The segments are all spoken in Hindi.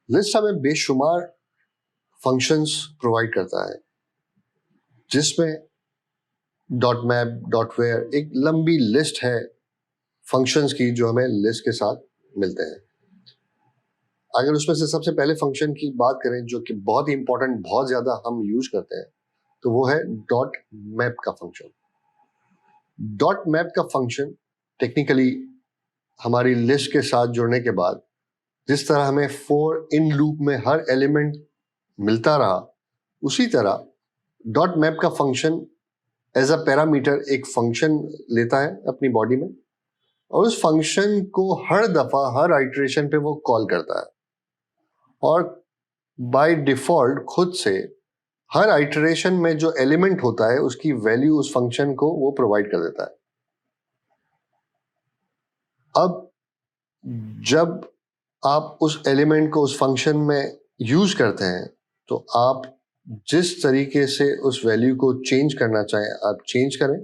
लिस्ट हमें बेशुमार फंक्शंस प्रोवाइड करता है, जिसमें डॉट मैप, डॉट वेयर एक लंबी लिस्ट है फंक्शंस की जो हमें लिस्ट के साथ मिलते हैं। अगर उसमें से सबसे पहले फंक्शन की बात करें जो कि बहुत ही इंपॉर्टेंट, बहुत ज्यादा हम यूज करते हैं, तो वो है डॉट मैप का फंक्शन। डॉट मैप का फंक्शन टेक्निकली हमारी लिस्ट के साथ जुड़ने के बाद जिस तरह हमें फॉर इन लूप में हर एलिमेंट मिलता रहा, उसी तरह डॉट मैप का फंक्शन एज अ पैरामीटर एक फंक्शन लेता है अपनी बॉडी में, और उस फंक्शन को हर दफा हर आइटरेशन पे वो कॉल करता है, और बाय डिफॉल्ट खुद से हर आइटरेशन में जो एलिमेंट होता है उसकी वैल्यू उस फंक्शन को वो प्रोवाइड कर देता है। अब जब आप उस एलिमेंट को उस फंक्शन में यूज करते हैं तो आप जिस तरीके से उस वैल्यू को चेंज करना चाहें आप चेंज करें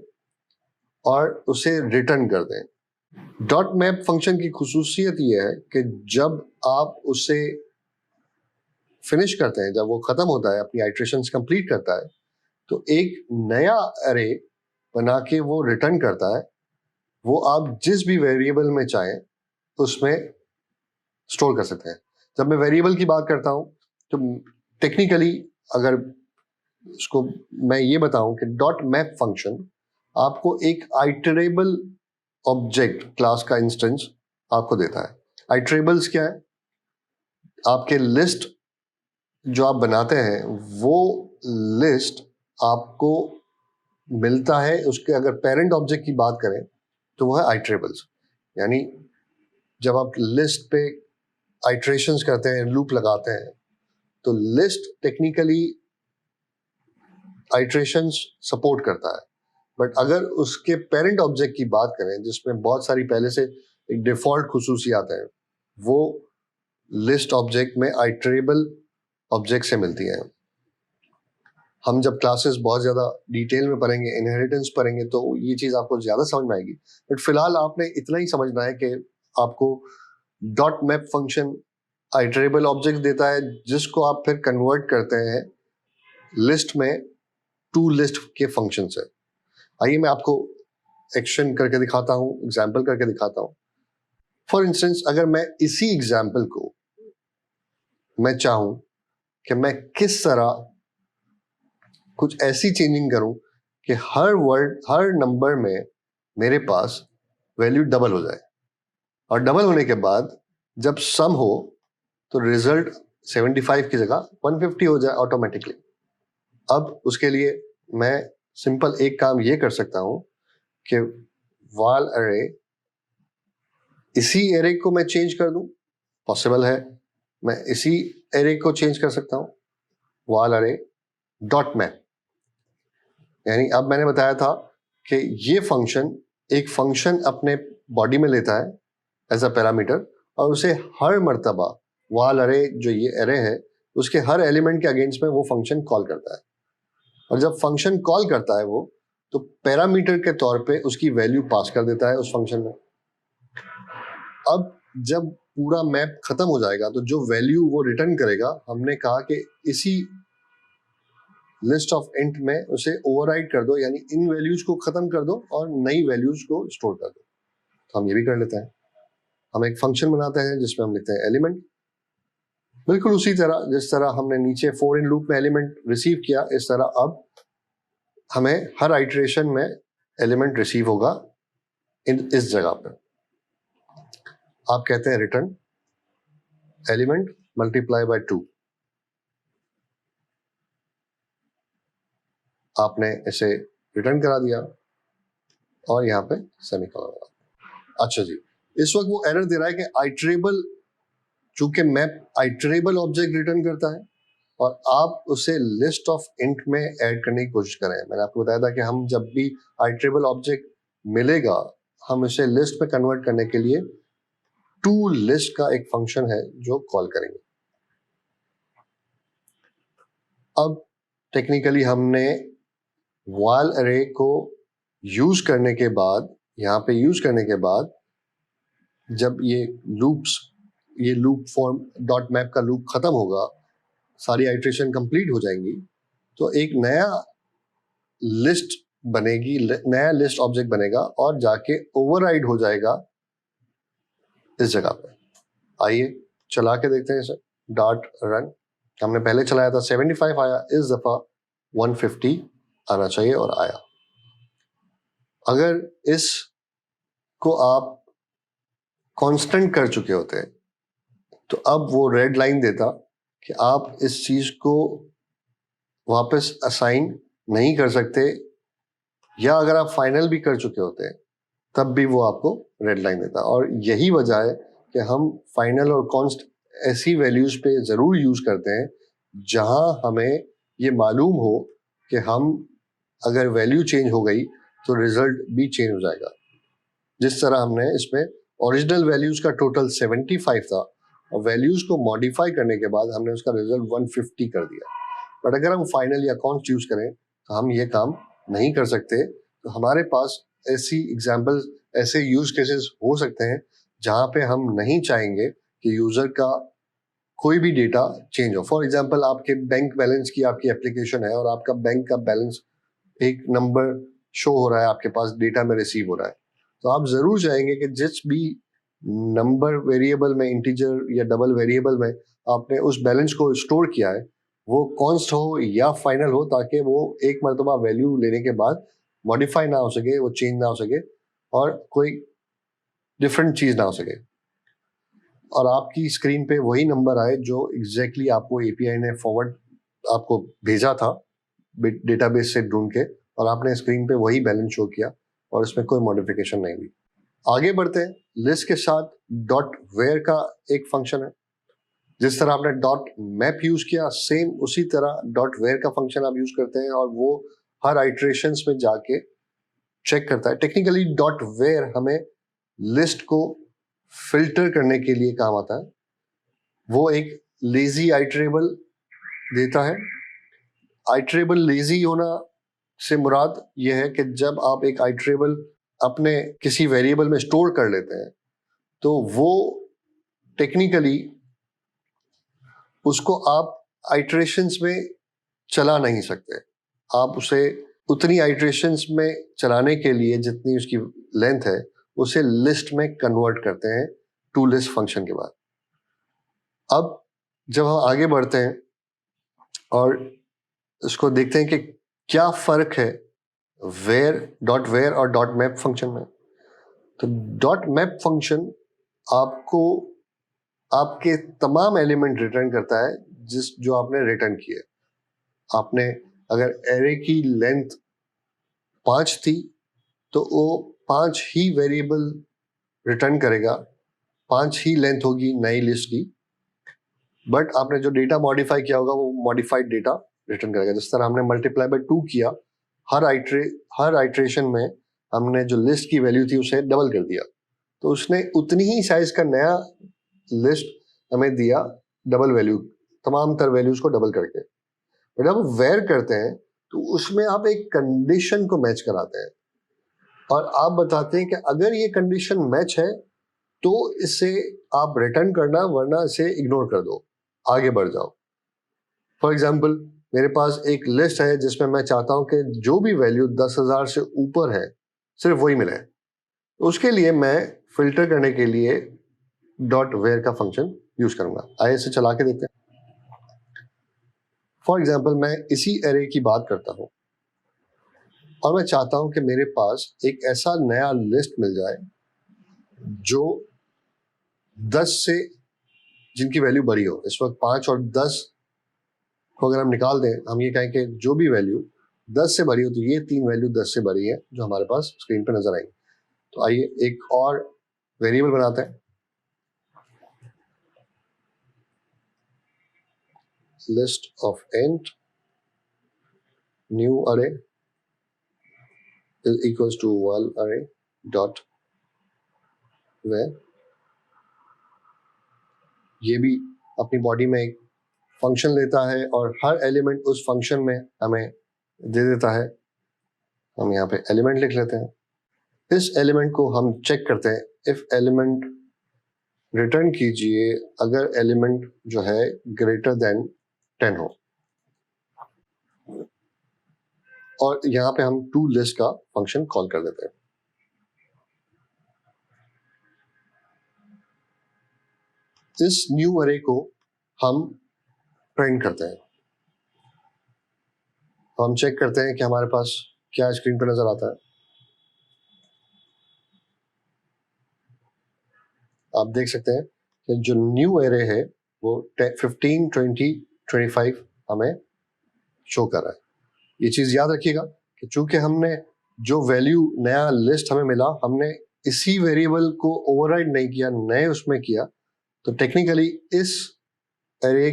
और उसे रिटर्न कर दें। डॉट मैप फंक्शन की खुसूसियत यह है कि जब आप उसे फिनिश करते हैं, जब वो खत्म होता है, अपनी आइटरेशंस कंप्लीट करता है, तो एक नया अरे बना के वो रिटर्न करता है। वो आप जिस भी वेरिएबल में चाहें उसमें स्टोर कर सकते हैं। जब मैं वेरिएबल की बात करता हूं तो टेक्निकली अगर उसको मैं ये बताऊं कि डॉट मैप फंक्शन आपको एक आइटरेबल ऑब्जेक्ट क्लास का इंस्टेंस आपको देता है। आइटरेबल्स क्या है? आपके लिस्ट जो आप बनाते हैं वो लिस्ट आपको मिलता है, उसके अगर पेरेंट ऑब्जेक्ट की बात करें तो वो है आइटरेबल्स। यानी जब आप लिस्ट पे आइटरेशंस करते हैं, लूप लगाते हैं, तो लिस्ट टेक्निकली आइटरेशंस सपोर्ट करता है, बट अगर उसके पेरेंट ऑब्जेक्ट की बात करें जिसमें बहुत सारी पहले से एक डिफॉल्ट खुसूसियात हैं, वो लिस्ट ऑब्जेक्ट में आइटरेबल ऑब्जेक्ट से मिलती हैं। हम जब क्लासेस बहुत ज्यादा डिटेल में पढ़ेंगे, इनहेरिटेंस पढ़ेंगे, तो ये चीज आपको ज्यादा समझ में आएगी, बट फिलहाल आपने इतना ही समझना है कि आपको dot map function iterable object देता है जिसको आप फिर कन्वर्ट करते हैं लिस्ट में टू लिस्ट के फंक्शन से। आइए मैं आपको एक्शन करके दिखाता हूं, एग्जाम्पल करके दिखाता हूं। फॉर इंस्टेंस अगर मैं इसी एग्जाम्पल को मैं चाहूं कि मैं किस तरह कुछ ऐसी चेंजिंग करूं कि हर वर्ड, हर नंबर में मेरे पास वैल्यू डबल हो जाए, और डबल होने के बाद जब सम हो तो रिजल्ट 75 की जगह 150 हो जाए ऑटोमेटिकली। अब उसके लिए मैं सिंपल एक काम ये कर सकता हूं कि वाल अरे, इसी एरे को मैं चेंज कर दूं, पॉसिबल है। मैं इसी एरे को चेंज कर सकता हूं, वाल अरे डॉट मैप। यानी अब मैंने बताया था कि ये फंक्शन एक फंक्शन अपने बॉडी में लेता है एज अ पैरामीटर, और उसे हर मर्तबा वाल अरे जो ये अरे है उसके हर एलिमेंट के अगेंस्ट में वो फंक्शन कॉल करता है, और जब फंक्शन कॉल करता है वो तो पैरामीटर के तौर पे उसकी वैल्यू पास कर देता है उस फंक्शन में। अब जब पूरा मैप खत्म हो जाएगा तो जो वैल्यू वो रिटर्न करेगा, हमने कहा कि इसी लिस्ट ऑफ इंट में उसे ओवरराइड कर दो, यानी इन वैल्यूज को खत्म कर दो और नई वैल्यूज को स्टोर कर दो। तो हम ये भी कर लेते हैं, हम एक फंक्शन बनाते हैं जिसमें हम लिखते हैं एलिमेंट। बिल्कुल उसी तरह जिस तरह हमने नीचे फॉर इन लूप में एलिमेंट रिसीव किया, इस तरह अब हमें हर आइटरेशन में एलिमेंट रिसीव होगा इस जगह पर। आप कहते हैं रिटर्न एलिमेंट मल्टीप्लाई बाय 2। आपने इसे रिटर्न करा दिया और यहाँ पे सेमीकोलन। अच्छा जी, इस वक्त वो एरर दे रहा है कि आइटरेबल, चूंकि मैप आइटरेबल ऑब्जेक्ट रिटर्न करता है और आप उसे लिस्ट ऑफ इंट में ऐड करने की कोशिश करें। मैंने आपको बताया था कि हम जब भी आइटरेबल ऑब्जेक्ट मिलेगा हम इसे लिस्ट में कन्वर्ट करने के लिए टू लिस्ट का एक फंक्शन है जो कॉल करेंगे। अब टेक्निकली हमने वाल अरे को यूज करने के बाद, यहाँ पे यूज करने के बाद जब ये लूप्स ये लूप फॉर्म डॉट मैप का लूप खत्म होगा, सारी आइट्रेशन कंप्लीट हो जाएंगी, तो एक नया लिस्ट बनेगी, नया लिस्ट ऑब्जेक्ट बनेगा और जाके ओवरराइड हो जाएगा इस जगह पे। आइए चला के देखते हैं इसे। डॉट रन, हमने पहले चलाया था 75 आया, इस दफा 150 आना चाहिए और आया। अगर इस को आप कांस्टेंट कर चुके होते तो अब वो रेड लाइन देता कि आप इस चीज को वापस असाइन नहीं कर सकते, या अगर आप फाइनल भी कर चुके होते तब भी वो आपको रेड लाइन देता। और यही वजह है कि हम फाइनल और कॉन्स्ट ऐसी वैल्यूज पे जरूर यूज करते हैं जहां हमें ये मालूम हो कि हम अगर वैल्यू चेंज हो गई तो रिजल्ट भी चेंज हो जाएगा। जिस तरह हमने इसमें ओरिजिनल वैल्यूज का टोटल 75 था और वैल्यूज को मॉडिफाई करने के बाद हमने उसका रिजल्ट 150 कर दिया। बट अगर हम फाइनल या कॉन्स्ट यूज करें तो हम ये काम नहीं कर सकते। तो हमारे पास ऐसी एग्जाम्पल्स, ऐसे यूज केसेस हो सकते हैं जहां पे हम नहीं चाहेंगे कि यूजर का कोई भी डेटा चेंज हो। फॉर एग्जाम्पल, आपके बैंक बैलेंस की आपकी एप्लीकेशन है और आपका बैंक का बैलेंस एक नंबर शो हो रहा है, आपके पास डेटा में रिसीव हो रहा है, तो आप जरूर चाहेंगे कि जिस भी नंबर वेरिएबल में, इंटीजर या डबल वेरिएबल में आपने उस बैलेंस को स्टोर किया है वो कॉन्स्ट हो या फाइनल हो, ताकि वो एक मरतबा वैल्यू लेने के बाद मॉडिफाई ना हो सके, वो चेंज ना हो सके और कोई डिफरेंट चीज ना हो सके, और आपकी स्क्रीन पे वही नंबर आए जो एग्जैक्टली आपको एपीआई ने फॉरवर्ड आपको भेजा था डेटाबेस से ढूंढ के, और आपने स्क्रीन पे वही बैलेंस शो किया और इसमें कोई मॉडिफिकेशन नहीं हुई। आगे बढ़ते हैं। लिस्ट के साथ डॉट वेयर का एक फंक्शन है। जिस तरह आपने डॉट मैप यूज किया, सेम उसी तरह डॉट वेयर का फंक्शन आप यूज करते हैं और वो हर आइट्रेशंस में जाके चेक करता है। टेक्निकली डॉट वेयर हमें लिस्ट को फिल्टर करने के लिए काम आता है। वो एक लेजी आइट्रेबल देता है। आइट्रेबल लेजी होना से मुराद यह है कि जब आप एक आइट्रेबल अपने किसी वेरिएबल में स्टोर कर लेते हैं तो वो टेक्निकली उसको आप आइट्रेशंस में चला नहीं सकते। आप उसे उतनी आइट्रेशंस में चलाने के लिए जितनी उसकी लेंथ है उसे लिस्ट में कन्वर्ट करते हैं टू लिस्ट फंक्शन के बाद। अब जब हम आगे बढ़ते हैं और इसको देखते हैं कि क्या फर्क है डॉट वेयर और डॉट मैप फंक्शन में, तो डॉट मैप फंक्शन आपको आपके तमाम एलिमेंट रिटर्न करता है जो आपने रिटर्न किए। आपने अगर एरे की लेंथ 5 थी तो वो 5 ही वेरिएबल रिटर्न करेगा, 5 ही लेंथ होगी नई लिस्ट की। बट आपने जो डेटा मॉडिफाई किया होगा वो मॉडिफाइड डेटा रिटर्न करेगा। जिस तरह हमने मल्टीप्लाई बाय 2 किया, हर आइट्रेशन में हमने जो लिस्ट की वैल्यू थी उसे डबल कर दिया, तो उसने उतनी ही साइज का नया लिस्ट हमें दिया, डबल वैल्यू, तमाम तर वैल्यूज को डबल करके। बट अब वेयर करते हैं तो उसमें आप एक कंडीशन को मैच कराते हैं और आप बताते हैं कि अगर ये कंडीशन मैच है तो इसे आप रिटर्न करना, वरना इसे इग्नोर कर दो, आगे बढ़ जाओ। फॉर एग्जाम्पल, मेरे पास एक लिस्ट है जिसमें मैं चाहता हूं कि जो भी वैल्यू 10,000 से ऊपर है सिर्फ वही मिले। उसके लिए मैं फिल्टर करने के लिए डॉट वेयर का फंक्शन यूज करूंगा। आइए इसे चला के देखते हैं। फॉर एग्जाम्पल, मैं इसी एरे की बात करता हूं और मैं चाहता हूं कि मेरे पास एक ऐसा नया लिस्ट मिल जाए जो 10 से, जिनकी वैल्यू बड़ी हो। इस वक्त 5 और 10 को अगर हम निकाल दें, हम ये कहें कि जो भी वैल्यू 10 से बड़ी हो, तो ये 3 वैल्यू 10 से बड़ी है जो हमारे पास स्क्रीन पर नजर आएंगी। तो आइए एक और वेरिएबल बनाते हैं, लिस्ट ऑफ इंट न्यू अरे इज इक्वल्स टू वन अरे डॉट वेयर। ये भी अपनी बॉडी में एक फंक्शन लेता है और हर एलिमेंट उस फंक्शन में हमें दे देता है। हम यहाँ पे एलिमेंट लिख लेते हैं। इस एलिमेंट को हम चेक करते हैं। इफ एलिमेंट रिटर्न कीजिए अगर एलिमेंट जो है ग्रेटर देन 10 हो, और यहां पे हम टू लिस्ट का फंक्शन कॉल कर देते हैं। इस न्यू अरे को हम प्रिंट करते हैं, तो हम चेक करते हैं कि हमारे पास क्या स्क्रीन पर नजर आता है। आप देख सकते हैं कि जो न्यू एरे है वो 15, 20, 25 हमें शो कर रहा है। ये चीज याद रखिएगा कि चूंकि हमने जो वैल्यू नया लिस्ट हमें मिला, हमने इसी वेरिएबल को ओवरराइड नहीं किया, नए उसमें किया, तो टेक्निकली इस एरे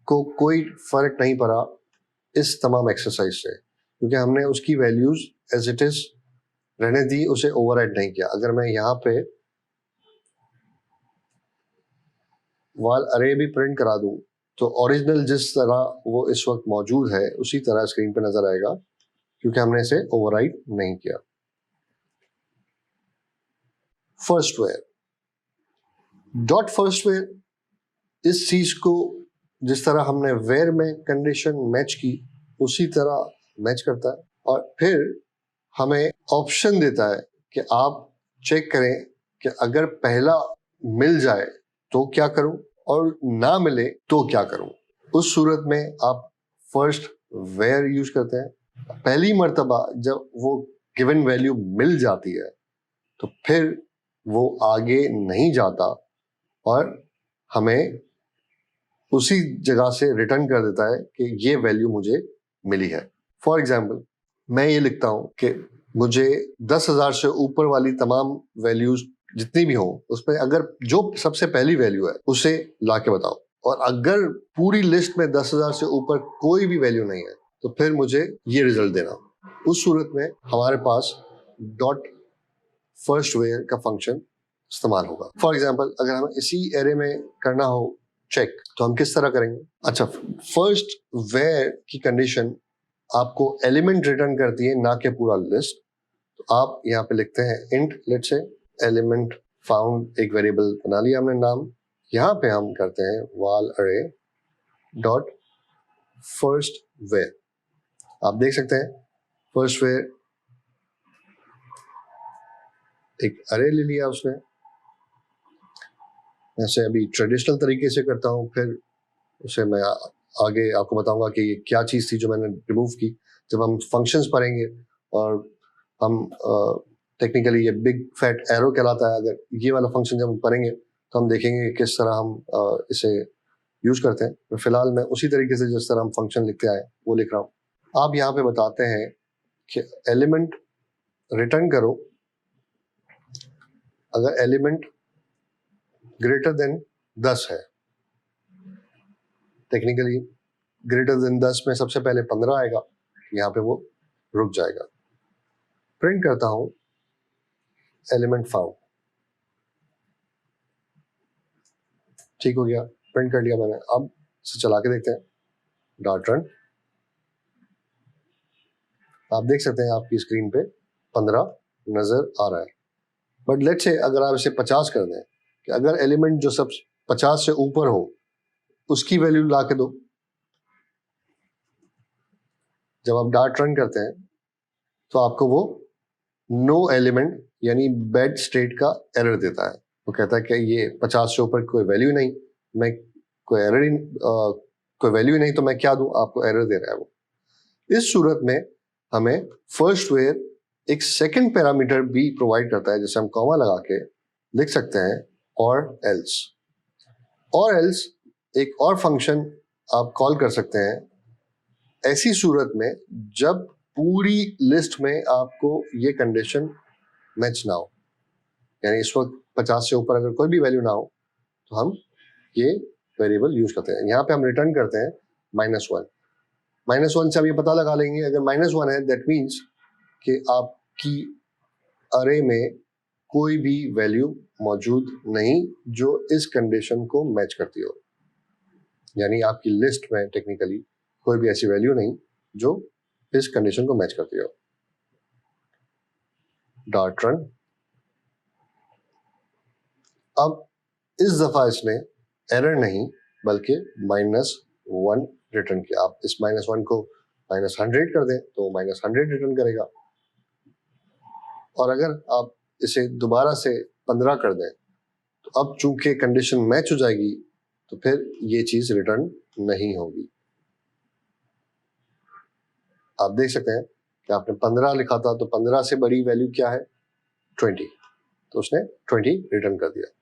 को कोई फर्क नहीं पड़ा इस तमाम एक्सरसाइज से, क्योंकि हमने उसकी वैल्यूज एज इट इज रहने दी, उसे ओवरराइड नहीं किया। अगर मैं यहाँ पे वाल अरे भी प्रिंट करा दूं तो ओरिजिनल जिस तरह वो इस वक्त मौजूद है उसी तरह स्क्रीन पे नजर आएगा, क्योंकि हमने इसे ओवरराइड नहीं किया। First where, dot first where इस चीज को जिस तरह हमने वेयर में कंडीशन मैच की उसी तरह मैच करता है, और फिर हमें ऑप्शन देता है कि आप चेक करें कि अगर पहला मिल जाए तो क्या करूं और ना मिले तो क्या करूं। उस सूरत में आप फर्स्ट वेयर यूज करते हैं। पहली मर्तबा जब वो गिवन वैल्यू मिल जाती है तो फिर वो आगे नहीं जाता और हमें उसी जगह से रिटर्न कर देता है कि ये वैल्यू मुझे मिली है। फॉर एग्जाम्पल, मैं ये लिखता हूं कि मुझे 10,000 से ऊपर वाली तमाम वैल्यूज जितनी भी हो उसमें अगर जो सबसे पहली वैल्यू है उसे लाके बताओ, और अगर पूरी लिस्ट में 10,000 से ऊपर कोई भी वैल्यू नहीं है तो फिर मुझे ये रिजल्ट देना। उस सूरत में हमारे पास डॉट फर्स्ट वेयर का फंक्शन इस्तेमाल होगा। फॉर एग्जाम्पल, अगर हमें इसी एरे में करना हो चेक तो हम किस तरह करेंगे। अच्छा, फर्स्ट वेयर की कंडीशन आपको एलिमेंट रिटर्न करती है, ना कि पूरा लिस्ट। तो आप यहाँ पे लिखते हैं int, let's say element found, एक वेरिएबल बना लिया हमने नाम। यहाँ पे हम करते हैं वाल अरे डॉट फर्स्ट वेयर। आप देख सकते हैं फर्स्ट वेयर एक अरे ले लिया उसने। ऐसे अभी ट्रेडिशनल तरीके से करता हूँ, फिर उसे मैं आगे आपको बताऊंगा कि ये क्या चीज़ थी जो मैंने रिमूव की। जब हम फंक्शंस पढ़ेंगे और हम टेक्निकली ये बिग फैट एरो कहलाता है, अगर ये वाला फंक्शन जब हम पढ़ेंगे तो हम देखेंगे कि किस तरह हम इसे यूज करते हैं। तो फिलहाल मैं उसी तरीके से जिस तरह हम फंक्शन लिखते आए वो लिख रहा हूँ। आप यहाँ पे बताते हैं कि एलिमेंट रिटर्न करो अगर एलिमेंट ग्रेटर देन 10 है। टेक्निकली ग्रेटर देन 10 में सबसे पहले 15 आएगा, यहाँ पे वो रुक जाएगा। प्रिंट करता हूं एलिमेंट फाउंड, ठीक हो गया, प्रिंट कर लिया मैंने। अब इसे चला के देखते हैं, डॉट रन। आप देख सकते हैं आपकी स्क्रीन पे 15 नजर आ रहा है। बट लेट्स से अगर आप इसे 50 कर दें, कि अगर एलिमेंट जो सब 50 से ऊपर हो उसकी वैल्यू ला के दो। जब आप डॉट रन करते हैं तो आपको वो नो एलिमेंट यानी बेड स्टेट का एरर देता है। वो कहता है कि ये 50 से ऊपर कोई वैल्यू नहीं, मैं कोई एरर ही कोई वैल्यू ही नहीं, तो मैं क्या दूं, आपको एरर दे रहा है वो। इस सूरत में हमें फर्स्ट वेयर एक सेकंड पैरामीटर भी प्रोवाइड करता है, जिसे हम कॉमा लगा के लिख सकते हैं और एल्स। और एल्स एक और फंक्शन आप कॉल कर सकते हैं ऐसी सूरत में जब पूरी लिस्ट में आपको ये कंडीशन मैच ना हो, यानी इस वक्त 50 से ऊपर अगर कोई भी वैल्यू ना हो तो हम ये वेरिएबल यूज करते हैं। यहाँ पे हम रिटर्न करते हैं -1। -1 से हम ये पता लगा लेंगे, अगर -1 है दैट मीन्स कि आपकी अरे में कोई भी वैल्यू मौजूद नहीं जो इस कंडीशन को मैच करती हो, यानी आपकी लिस्ट में टेक्निकली कोई भी ऐसी वैल्यू नहीं जो इस कंडीशन को मैच करती हो। Dot run. अब इस दफा इसने एरर नहीं बल्कि -1 रिटर्न किया। आप इस -1 को -100 कर दें तो -100 रिटर्न करेगा, और अगर आप इसे दोबारा से 15 कर दें तो अब चूंकि कंडीशन मैच हो जाएगी तो फिर ये चीज रिटर्न नहीं होगी। आप देख सकते हैं कि आपने 15 लिखा था तो 15 से बड़ी वैल्यू क्या है 20, तो उसने 20 रिटर्न कर दिया।